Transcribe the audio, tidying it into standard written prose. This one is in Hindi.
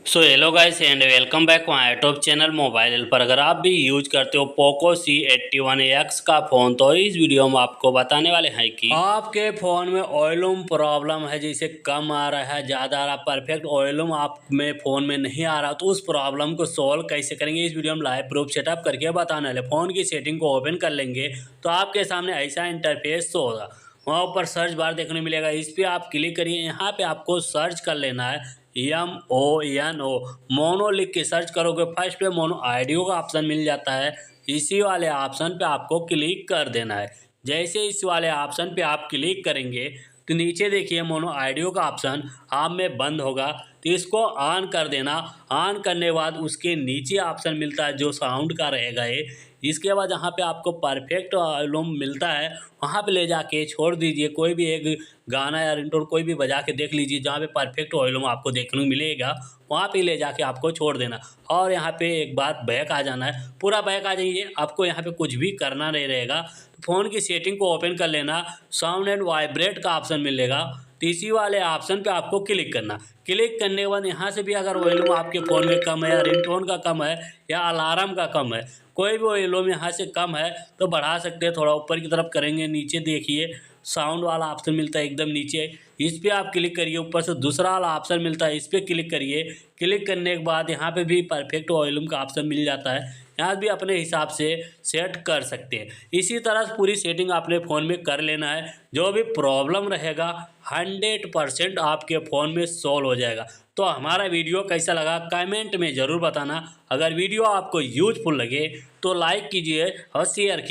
So hello guys and welcome back my YouTube channel mobile helper. अगर आप भी यूज करते हो पोको C81X का फ़ोन तो इस वीडियो में आपको बताने वाले हैं कि आपके फ़ोन में ऑयलूम प्रॉब्लम है, जैसे कम आ रहा है, ज़्यादा आ रहा, परफेक्ट ऑयलूम आप में फ़ोन में नहीं आ रहा, तो उस प्रॉब्लम को सॉल्व कैसे करेंगे इस वीडियो में लाइव प्रूफ सेटअप करके बताने वाले। फ़ोन की सेटिंग को ओपन कर लेंगे तो आपके सामने ऐसा इंटरफेस शो होगा। वहाँ ऊपर सर्च बार देखने को मिलेगा, इस पर आप क्लिक करिए। यहाँ पे आपको सर्च कर लेना है MONO। मोनो लिख के सर्च करोगे, फर्स्ट पे मोनो ऑडियो का ऑप्शन मिल जाता है। इसी वाले ऑप्शन पे आपको क्लिक कर देना है। जैसे इस वाले ऑप्शन पे आप क्लिक करेंगे तो नीचे देखिए मोनो ऑडियो का ऑप्शन आप में बंद होगा, तो इसको ऑन कर देना। ऑन करने के बाद उसके नीचे ऑप्शन मिलता है जो साउंड का रहेगा ये। इसके बाद जहाँ पे आपको परफेक्ट वॉल्यूम मिलता है वहाँ पे ले जाके छोड़ दीजिए। कोई भी एक गाना या रिंगटोन कोई भी बजा के देख लीजिए, जहाँ पे परफेक्ट वॉल्यूम आपको देखने को मिलेगा वहाँ पे ले जाके आपको छोड़ देना। और यहाँ पे एक बार बैक आ जाना है, पूरा बैक आ जाइए, आपको यहाँ पे कुछ भी करना नहीं रहेगा। फ़ोन की सेटिंग को ओपन कर लेना, साउंड एंड वाइब्रेट का ऑप्शन मिलेगा, तो इसी वाले ऑप्शन पे आपको क्लिक करना। क्लिक करने के बाद यहाँ से भी अगर वॉल्यूम आपके फ़ोन में कम है या रिंगटोन का कम है या अलार्म का कम है, कोई भी वॉल्यूम यहाँ से कम है तो बढ़ा सकते हैं। थोड़ा ऊपर की तरफ करेंगे, नीचे देखिए साउंड वाला ऑप्शन मिलता है एकदम नीचे, इस पर आप क्लिक करिए। ऊपर से दूसरा वाला ऑप्शन मिलता है, इस पर क्लिक करिए। क्लिक करने के बाद यहाँ पे भी परफेक्ट वॉल्यूम का ऑप्शन मिल जाता है, यहाँ भी अपने हिसाब से सेट कर सकते हैं। इसी तरह से पूरी सेटिंग अपने फ़ोन में कर लेना है। जो भी प्रॉब्लम रहेगा 100% आपके फ़ोन में सॉल्व हो जाएगा। तो हमारा वीडियो कैसा लगा कमेंट में ज़रूर बताना। अगर वीडियो आपको यूजफुल लगे तो लाइक कीजिए और शेयर कीजिए।